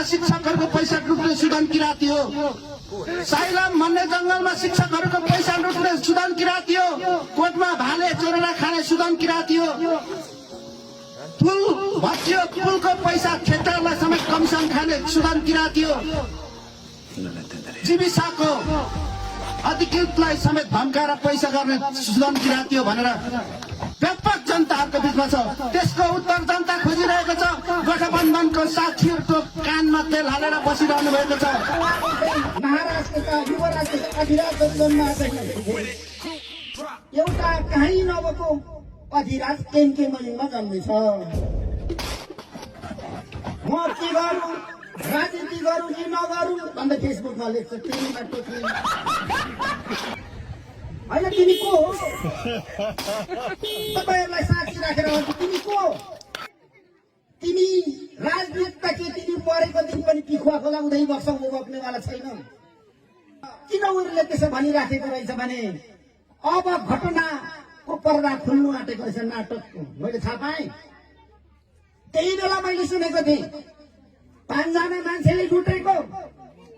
शिक्षकहरूको पैसा लुट्ने सुदन किराती हो। साइलाम भन्ने जंगलमा शिक्षकहरूको पैसा लुट्ने सुदन किराती हो। कोटमा भाले चोरेर खाने सुदन किराती हो। पुल भत्कियो, पुलको पैसा ठेक्दारलाई समेत कमिसन खाने सुदन किराती हो। जीविसाको अधिकृतलाई समेत धम्काएर पैसा गर्ने सुदन किराती हो भनेर व्यापक जनताहरूको बिचमा छ। त्यसको उत्तर जनता खोजिरहेको छ। गठबन्धनको साथीहरूको कानमा तेल हालेर बसिरहनु भएको छ। महाराष्ट्रका युवराजको अधिराज जन्म एउटा कहीँ नभएको अधिराज टेन्के मलिनमा जन्मेछ। म के गरौँ, राजनीति गरौँ कि नगरौँ भन्दा फेसबुकमा लेख्छ तिमीमा टोक्ने होइन। तिमी को हो? तपाईँहरूलाई साक्षी राखेर भन्छु, तिमी को हो? तिमी राजनीतिमा के तिमी परेको दिन पनि पिखुवा खोला उधै बस्छौ, बग्नेवाला छैन। किन उनीहरूले त्यसो भनिराखेको रहेछ भने अब घटनाको पर्दा खुल्नु आँटेको रहेछ नाटकको। मैले थाहा पाएँ। त्यही बेला मैले सुनेको थिएँ 5 जना मान्छेले लुटेको,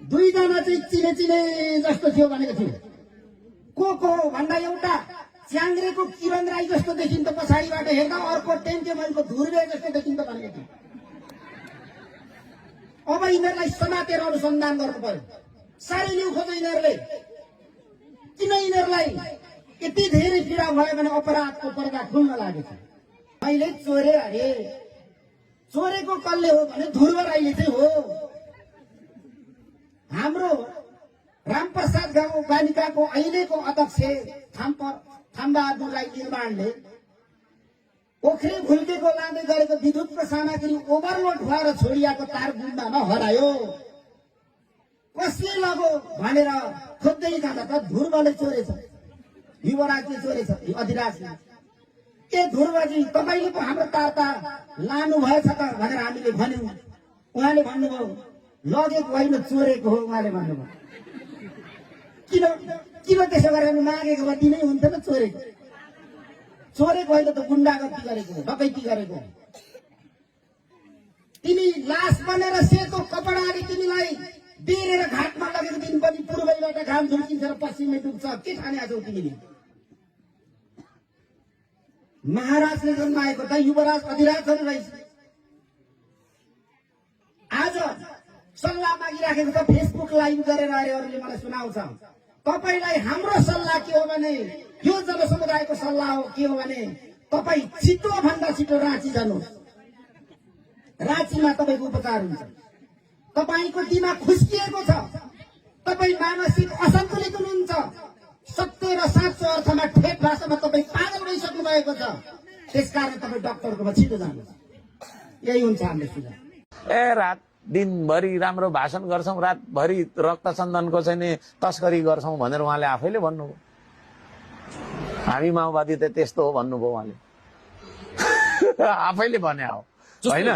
2 जना चाहिँ चिने चिने जस्तो थियो भनेको थियो। को हो भन्दा एउटा च्याङ्ग्रेको किरण राई जस्तो देखिन्छ पछाडिबाट हेर्दा, अर्को टेन्के मलिको धुर्वे जस्तो देखिन्छ भनेको थियो। अब यिनीहरूलाई समातेर अनुसन्धान गर्नु पर्यो। साह्रै लिउ खोज्छ यिनीहरूले। किन यिनीहरूलाई यति धेरै पीडा भयो भने अपराधको पर्दा खुल्न लागेको छ। मैले चोरे अरे, चोरेको कसले हो भने ध्रुव राईले चाहिँ हो। हाम्रो रामप्रसाद गाउँपालिकाको अहिलेको अध्यक्ष थामबहादुर राई निर्माणले पोखरी भुल्केको लाँदै गरेको विद्युतको सामग्री ओभरलोड भएर छोडिएको तार गुम्बामा हरायो। कसले लगो भनेर खोज्दै जाँदा त ध्रुवले चोरेछ, युवराजले चोरेछ, अधिराजले। ए ध्रुवजी, तपाईँले पो हाम्रो तार त लानु भएछ त भनेर हामीले भन्यौँ। उहाँले भन्नुभयो लगेको होइन चोरेको हो। उहाँले भन्नुभयो किन त्यसो गरेर मागेको भए दिनै हुन्थ्यो त। चोरेको होइन त, गुन्डागर्दी गरेको हो, डकैती गरेको हो। तिमी लास बनेर सेतो कपडाले तिमीलाई बेरेर घाटमा लगेको दिन पनि पूर्वैबाट घाम झुल्किन्छ र पश्चिमै डुब्छ। के ठानेका छौ तिमीले? महाराजले जन्माएको त युवराज अधिराजहरू रहेछ। आज सल्लाह मागिराखेको त फेसबुक लाइभ गरेर अरूले मलाई सुनाउँछ। तपाईलाई हाम्रो सल्लाह के हो भने, यो जनसमुदायको सल्लाह हो के हो भने, तपाईँ छिटो भन्दा छिटो राँची जानुहोस्। राँचीमा तपाईँको उपचार हुन्छ। तपाईँको दिमाग खुस्किएको छ, तपाईँ मानसिक असन्तुलित हुनुहुन्छ, सत्य र साँचो अर्थमा ठेट भाषामा तपाईँ पागल भइसक्नु भएको छ। त्यसकारण तपाईँ डाक्टरकोमा छिटो जानुहोस्। यही हुन्छ हाम्रो सुझाव। रात दिनभरि राम्रो भाषण गर्छौं, रातभरि रक्त चन्दनको चाहिँ तस्करी गर्छौं भनेर उहाँले आफैले भन्नुभयो। हामी माओवादी त त्यस्तो हो भन्नुभयो उहाँले। आफैले भने हो होइन।